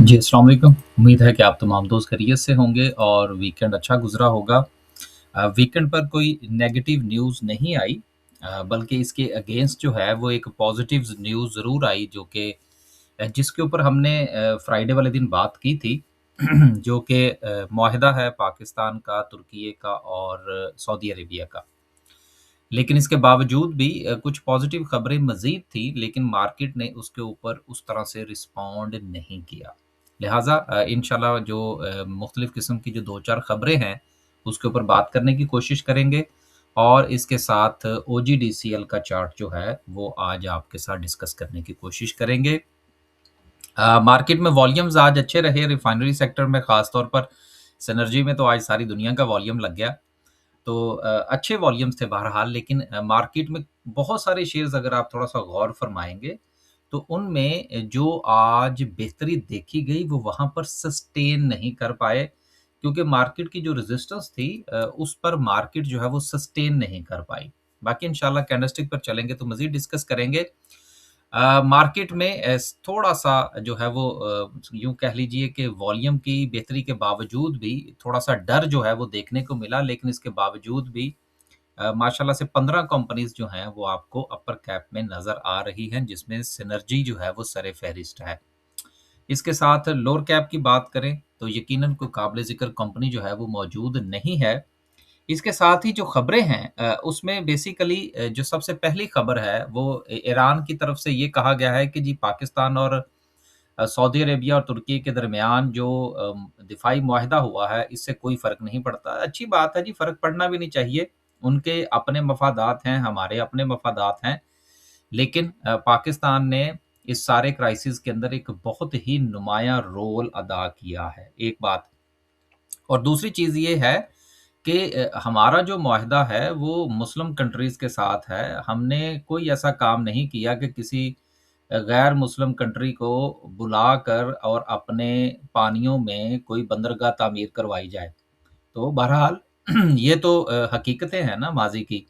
जी, अस्सलाम वालेकुम। उम्मीद है कि आप तमाम दोस्त खैरियत से होंगे और वीकेंड अच्छा गुज़रा होगा। वीकेंड पर कोई नेगेटिव न्यूज़ नहीं आई, बल्कि इसके अगेंस्ट जो है वो एक पॉज़िटिव न्यूज़ ज़रूर आई, जो कि जिसके ऊपर हमने फ्राइडे वाले दिन बात की थी। जो कि मुआहिदा है पाकिस्तान का, तुर्की का और सऊदी अरेबिया का। लेकिन इसके बावजूद भी कुछ पॉज़िटिव ख़बरें मज़ीद थी, लेकिन मार्केट ने उसके ऊपर उस तरह से रिस्पॉन्ड नहीं किया। लिहाज़ा इंशाल्लाह जो मुख़्तलिफ़ किस्म की जो 2-4 ख़बरें हैं, उसके ऊपर बात करने की कोशिश करेंगे और इसके साथ ओजीडीसीएल का चार्ट जो है, वो आज आपके साथ डिस्कस करने की कोशिश करेंगे। मार्केट में वॉल्यूम्स आज अच्छे रहे, रिफ़ाइनरी सेक्टर में ख़ास तौर पर, सिनर्जी में तो आज सारी दुनिया का वॉल्यूम लग गया। तो अच्छे वॉल्यूम्स थे बहरहाल, लेकिन मार्केट में बहुत सारे शेयर्स अगर आप थोड़ा-सा गौर फरमाएँगे, तो उनमें जो आज बेहतरी देखी गई वो वहाँ पर सस्टेन नहीं कर पाए, क्योंकि मार्केट की जो रेजिस्टेंस थी उस पर मार्केट जो है वो सस्टेन नहीं कर पाई। बाकी इंशाल्लाह कैंडलस्टिक पर चलेंगे तो मज़ीद डिस्कस करेंगे। मार्केट में थोड़ा-सा जो है वो यूँ कह लीजिए कि वॉल्यूम की बेहतरी के बावजूद भी थोड़ा-सा डर जो है वो देखने को मिला, लेकिन इसके बावजूद भी माशाल्लाह से 15 कंपनीज़ जो हैं वो आपको अपर कैप में नज़र आ रही हैं, जिसमें सिनर्जी जो है वो सर-ए-फ़हरिस्त है। इसके साथ लोअर कैप की बात करें तो यकीनन कोई काबिल-ज़िक्र कंपनी जो है वो मौजूद नहीं है। इसके साथ ही जो खबरें हैं उसमें बेसिकली जो सबसे पहली खबर है वो ईरान की तरफ से ये कहा गया है कि जी पाकिस्तान और सऊदी अरेबिया और तुर्की के दरमियान जो दिफाई मुआहिदा हुआ है, इससे कोई फ़र्क नहीं पड़ता। अच्छी बात है जी, फ़र्क पड़ना भी नहीं चाहिए। उनके अपने मफ़ादात हैं, हमारे अपने मफ़ादात हैं। लेकिन पाकिस्तान ने इस सारे क्राइसिस के अंदर एक बहुत ही नुमायाँ रोल अदा किया है, एक बात। और दूसरी चीज़ ये है कि हमारा जो मुआहिदा है वो मुस्लिम कंट्रीज़ के साथ है। हमने कोई ऐसा काम नहीं किया कि किसी गैर मुस्लिम कंट्री को बुलाकर और अपने पानियों में कोई बंदरगाह तामीर करवाई जाए। तो बहरहाल ये तो हकीकतें हैं ना माज़ी की।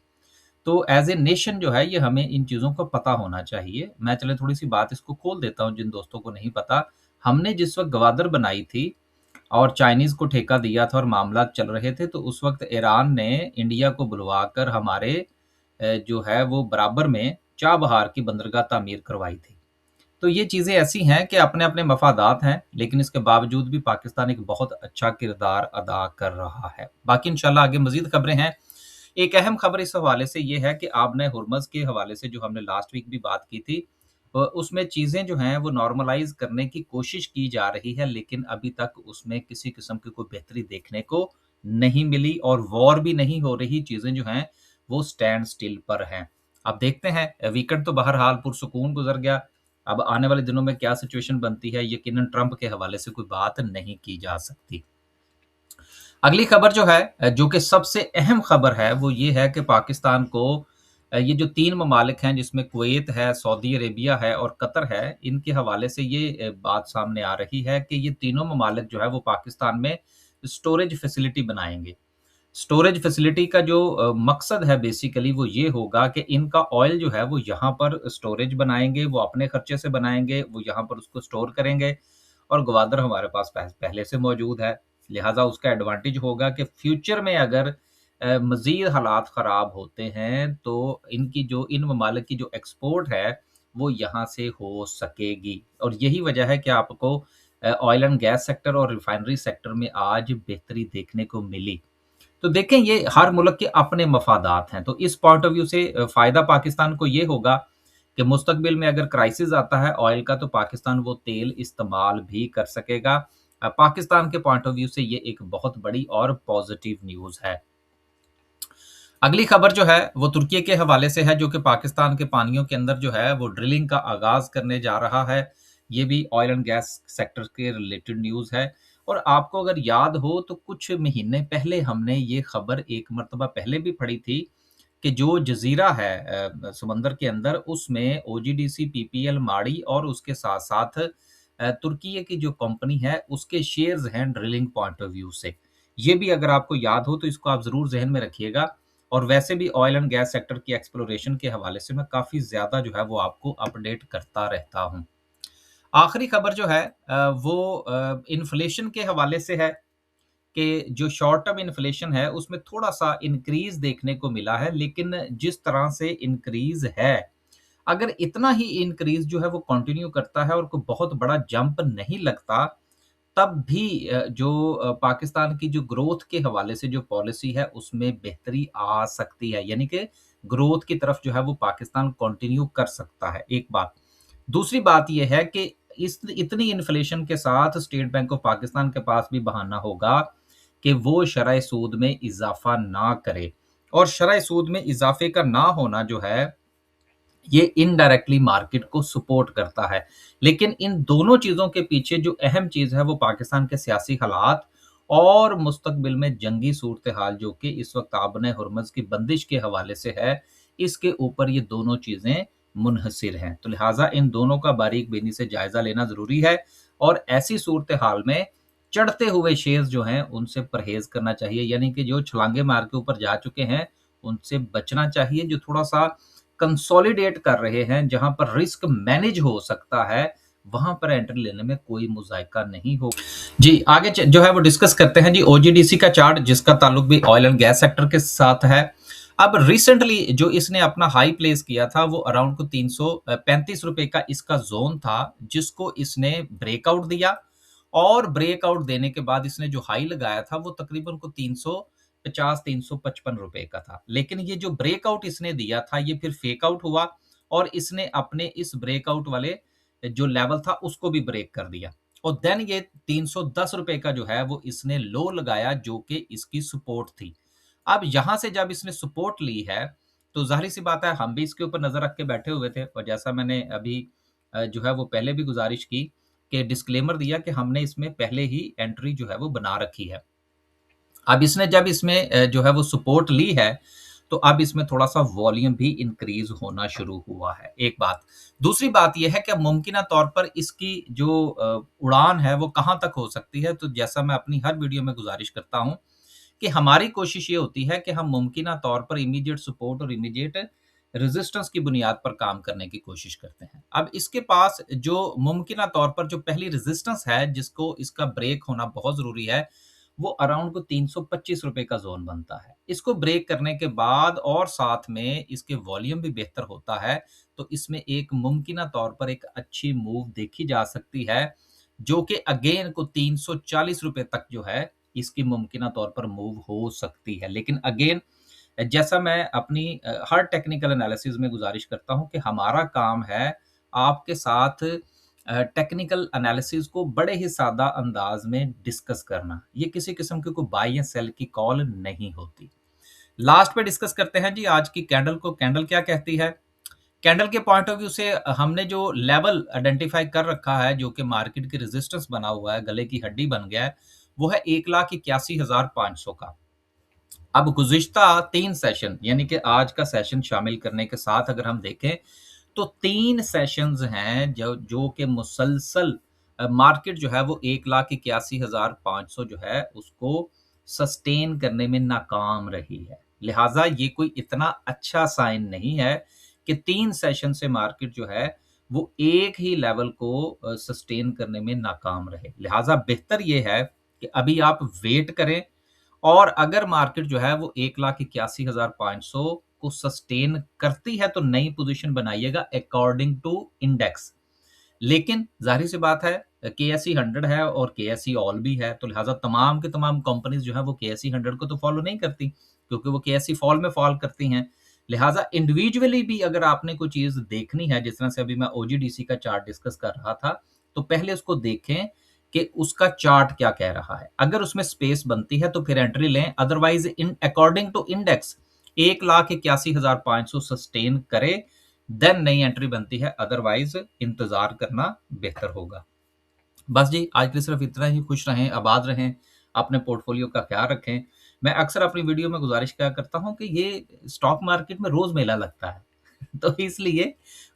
तो एज़ ए नेशन जो है ये हमें इन चीज़ों का पता होना चाहिए। मैं चलें थोड़ी-सी बात इसको खोल देता हूँ जिन दोस्तों को नहीं पता। हमने जिस वक़्त गवादर बनाई थी और चाइनीज़ को ठेका दिया था और मामलात चल रहे थे, तो उस वक़्त ईरान ने इंडिया को बुलवाकर हमारे जो है वो बराबर में चाबहार की बंदरगाह तामीर करवाई थी। तो ये चीज़ें ऐसी हैं कि अपने-अपने मफ़ादात हैं, लेकिन इसके बावजूद भी पाकिस्तान एक बहुत अच्छा किरदार अदा कर रहा है। बाकी इंशाल्लाह आगे मज़ीद खबरें हैं। एक अहम खबर इस हवाले से ये है कि आपने हुर्मज़ के हवाले से जो हमने लास्ट वीक भी बात की थी, उसमें चीज़ें जो हैं वो नॉर्मलाइज़ करने की कोशिश की जा रही है, लेकिन अभी तक उसमें किसी किस्म की कोई बेहतरी देखने को नहीं मिली और वॉर भी नहीं हो रही, चीज़ें जो हैं वो स्टैंड स्टिल पर हैं। अब देखते हैं, वीकेंड तो बहरहाल पुरसुकून गुज़र गया। अब आने वाले दिनों में क्या सिचुएशन बनती है, यकीनन ट्रंप के हवाले से कोई बात नहीं की जा सकती। अगली खबर जो है जो कि सबसे अहम खबर है, वो ये है कि पाकिस्तान को ये जो 3 ममालिक हैं जिसमें कुवैत है, सऊदी अरेबिया है और कतर है, इनके हवाले से ये बात सामने आ रही है कि ये तीनों ममालिक जो है वो पाकिस्तान में स्टोरेज फैसिलिटी बनाएँगे। स्टोरेज फैसिलिटी का जो मकसद है बेसिकली वो ये होगा कि इनका ऑयल जो है वो यहाँ पर स्टोरेज बनाएँगे, वो अपने खर्चे से बनाएँगे, वो यहाँ पर उसको स्टोर करेंगे और ग्वादर हमारे पास पहले से मौजूद है। लिहाज़ा उसका एडवांटेज होगा कि फ्यूचर में अगर मज़ीद हालात ख़राब होते हैं, तो इनकी जो इन ममालिक की जो एक्सपोर्ट है, वो यहाँ से हो सकेगी और यही वजह है कि आपको ऑयल एंड गैस सेक्टर और रिफ़ाइनरी सेक्टर में आज बेहतरी देखने को मिली। तो देखें ये हर मुल्क के अपने मफ़ादात हैं, तो इस पॉइंट ऑफ व्यू से फ़ायदा पाकिस्तान को ये होगा कि मुस्तकबिल में अगर क्राइसिस आता है ऑयल का, तो पाकिस्तान वो तेल इस्तेमाल भी कर सकेगा। पाकिस्तान के पॉइंट ऑफ व्यू से ये एक बहुत बड़ी और पॉज़िटिव न्यूज़ है। अगली खबर जो है वो तुर्की के हवाले से है, जो कि पाकिस्तान के पानियों के अंदर जो है वो ड्रिलिंग का आगाज़ करने जा रहा है। ये भी ऑयल एंड गैस सेक्टर के रिलेटेड न्यूज़ है और आपको अगर याद हो तो कुछ महीने पहले हमने ये खबर एक मर्तबा पहले भी पढ़ी थी कि जो जज़ीरा है समंदर के अंदर, उसमें ओजीडीसी, पीपीएल, माड़ी और उसके साथ-साथ तुर्की की जो कंपनी है उसके शेयर्स हैं ड्रिलिंग पॉइंट ऑफ व्यू से। ये भी अगर आपको याद हो तो इसको आप ज़रूर ज़हन में रखिएगा और वैसे भी ऑयल एंड गैस सेक्टर की एक्सप्लोरेशन के हवाले से मैं काफ़ी ज़्यादा जो है वो आपको अपडेट करता रहता हूँ। آخری خبر جو ہے وہ انفلیشن کے حوالے سے ہے کہ جو شارٹ ٹرم انفلیشن ہے اس میں تھوڑا سا انکریز دیکھنے کو ملا ہے، لیکن جس طرح سے انکریز ہے، اگر اتنا ہی انکریز جو ہے وہ کنٹینیو کرتا ہے اور کوئی بہت بڑا جمپ نہیں لگتا، تب بھی جو پاکستان کی جو گروتھ کے حوالے سے جو پالیسی ہے اس میں بہتری آ سکتی ہے، یعنی کہ گروتھ کی طرف جو ہے وہ پاکستان کنٹینیو کر سکتا ہے، ایک بات۔ دوسری بات یہ ہے کہ اتنی انفلیشن کے ساتھ اسٹیٹ بینک آف پاکستان کے پاس بھی بہانہ ہوگا کہ وہ شرح سود میں اضافہ نہ کرے، اور شرح سود میں اضافے کا نہ ہونا جو ہے یہ انڈائریکٹلی مارکیٹ کو سپورٹ کرتا ہے۔ لیکن ان دونوں چیزوں کے پیچھے جو اہم چیز ہے وہ پاکستان کے سیاسی حالات اور مستقبل میں جنگی صورتحال جو کہ اس وقت آبن ہرمز کی بندش کے حوالے سے ہے، اس کے اوپر یہ دونوں چیزیں منحصر ہیں۔ تو لہٰذا ان دونوں کا باریک بینی سے جائزہ لینا ضروری ہے، اور ایسی صورتحال میں چڑھتے ہوئے شیئرز جو ہیں ان سے پرہیز کرنا چاہیے، یعنی کہ جو چھلانگے مار کے اوپر جا چکے ہیں ان سے بچنا چاہیے، جو تھوڑا سا کنسولیڈیٹ کر رہے ہیں، جہاں پر رسک مینج ہو سکتا ہے وہاں پر انٹری لینے میں کوئی مذائقہ نہیں ہو۔ جی آگے جو ہے وہ ڈسکس کرتے ہیں جی او جی ڈی سی کا چارٹ، جس کا تعلق بھی آئل اینڈ گیس سیکٹر کے ساتھ ہے۔ اب ریسنٹلی جو اس نے اپنا ہائی پلیس کیا تھا وہ اراؤنڈ کو 335 روپے کا اس کا زون تھا، جس کو اس نے بریک آؤٹ دیا، اور بریک آؤٹ دینے کے بعد اس نے جو ہائی لگایا تھا وہ تقریباً کو 355 روپے کا تھا، لیکن یہ جو بریک آؤٹ اس نے دیا تھا یہ پھر فیک آؤٹ ہوا، اور اس نے اپنے اس بریک آؤٹ والے جو لیول تھا اس کو بھی بریک کر دیا، اور دین یہ 310 روپے کا جو ہے وہ اس نے لو لگایا جو کہ اس کی سپورٹ تھی۔ اب یہاں سے جب اس نے سپورٹ لی ہے تو ظاہری سی بات ہے ہم بھی اس کے اوپر نظر رکھ کے بیٹھے ہوئے تھے، اور جیسا میں نے ابھی جو ہے وہ پہلے بھی گزارش کی کہ ڈسکلیمر دیا کہ ہم نے اس میں پہلے ہی انٹری جو ہے وہ بنا رکھی ہے۔ اب اس نے جب اس میں جو ہے وہ سپورٹ لی ہے تو اب اس میں تھوڑا سا والیوم بھی انکریز ہونا شروع ہوا ہے، ایک بات۔ دوسری بات یہ ہے کہ ممکنہ طور پر اس کی جو اڑان ہے وہ کہاں تک ہو سکتی ہے، تو جیسا میں اپنی ہر ویڈیو میں گزارش کرتا ہوں کہ ہماری کوشش یہ ہوتی ہے کہ ہم ممکنہ طور پر امیڈیٹ سپورٹ اور امیڈیٹ ریزسٹنس کی بنیاد پر کام کرنے کی کوشش کرتے ہیں۔ اب اس کے پاس جو ممکنہ طور پر جو پہلی ریزسٹنس ہے جس کو اس کا بریک ہونا بہت ضروری ہے، وہ اراؤنڈ کو 325 روپے کا زون بنتا ہے۔ اس کو بریک کرنے کے بعد اور ساتھ میں اس کے والیوم بھی بہتر ہوتا ہے، تو اس میں ایک ممکنہ طور پر ایک اچھی موو دیکھی جا سکتی ہے، جو کہ اگین کو 340 روپے تک جو ہے اس کی ممکنہ طور پر موو ہو سکتی ہے۔ لیکن اگین جیسا میں اپنی ہر ٹیکنیکل انالیسز میں گزارش کرتا ہوں کہ ہمارا کام ہے آپ کے ساتھ ٹیکنیکل انالیسز کو بڑے ہی سادہ انداز میں ڈسکس کرنا، یہ کسی قسم کی کوئی بائی یا سیل کی کال نہیں ہوتی۔ لاسٹ پہ ڈسکس کرتے ہیں جی آج کی کینڈل کو، کینڈل کیا کہتی ہے۔ کینڈل کے پوائنٹ آف ویو سے ہم نے جو لیول آئیڈینٹیفائی کر رکھا ہے جو کہ مارکیٹ کی ریزسٹنس بنا ہوا ہے، گلے کی ہڈی بن گیا ہے، وہ ہے 1,81,500 کا۔ اب گزشتہ 3 سیشن یعنی کہ آج کا سیشن شامل کرنے کے ساتھ اگر ہم دیکھیں تو 3 سیشنز ہیں جو کہ مسلسل مارکیٹ جو ہے وہ 1,81,500 جو ہے اس کو سسٹین کرنے میں ناکام رہی ہے۔ لہٰذا یہ کوئی اتنا اچھا سائن نہیں ہے کہ 3 سیشن سے مارکیٹ جو ہے وہ ایک ہی لیول کو سسٹین کرنے میں ناکام رہے۔ لہٰذا بہتر یہ ہے کہ ابھی آپ ویٹ کریں، اور اگر مارکیٹ جو ہے وہ 1,81,500 کو سسٹین کرتی ہے تو نئی پوزیشن بنائیے گا اکارڈنگ ٹو انڈیکس۔ لیکن ظاہری سی بات ہے کے ایس سی 100 ہے اور کے ایس سی آل بھی ہے، تو لہٰذا تمام کے تمام کمپنیز جو ہیں وہ کے ایس سی 100 کو تو فالو نہیں کرتی، کیونکہ وہ کے ایس سی فال میں فال کرتی ہیں۔ لہٰذا انڈیویجولی بھی اگر آپ نے کوئی چیز دیکھنی ہے، جس طرح سے ابھی میں او جی ڈی سی کا چارٹ ڈسکس کر رہا تھا، تو پہلے اس کو دیکھیں کہ اس کا چارٹ کیا کہہ رہا ہے۔ اگر اس میں سپیس بنتی ہے تو پھر انٹری لیں، otherwise according to index 1,81,500 sustain کرے دین نئی انٹری بنتی ہے، ادروائز انتظار کرنا بہتر ہوگا۔ بس جی آج کے لیے صرف اتنا ہی۔ خوش رہیں، آباد رہیں، اپنے پورٹ فولیو کا خیال رکھیں۔ میں اکثر اپنی ویڈیو میں گزارش کیا کرتا ہوں کہ یہ اسٹاک مارکیٹ میں روز میلہ لگتا ہے تو اس لیے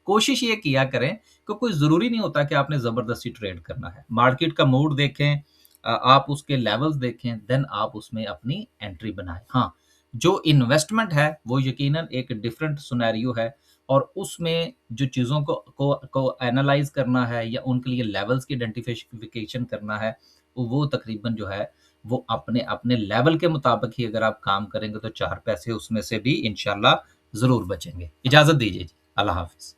کوشش یہ کیا کریں کہ کوئی ضروری نہیں ہوتا کہ آپ نے زبردستی ٹریڈ کرنا ہے۔ مارکیٹ کا موڈ دیکھیں، آپ اس کے لیولز دیکھیں، دین آپ اس میں اپنی انٹری بنائیں۔ ہاں جو انویسٹمنٹ ہے وہ یقیناً ایک ڈیفرنٹ سنیریو ہے، اور اس میں جو چیزوں کو اینالائز کرنا ہے یا ان کے لیے لیولز کی آئیڈینٹیفیکیشن کرنا ہے، وہ تقریباً جو ہے وہ اپنے اپنے لیول کے مطابق ہی اگر آپ کام کریں گے تو 4 پیسے اس میں سے بھی انشاءاللہ ضرور بچیں گے۔ اجازت دیجیے جی، اللہ حافظ۔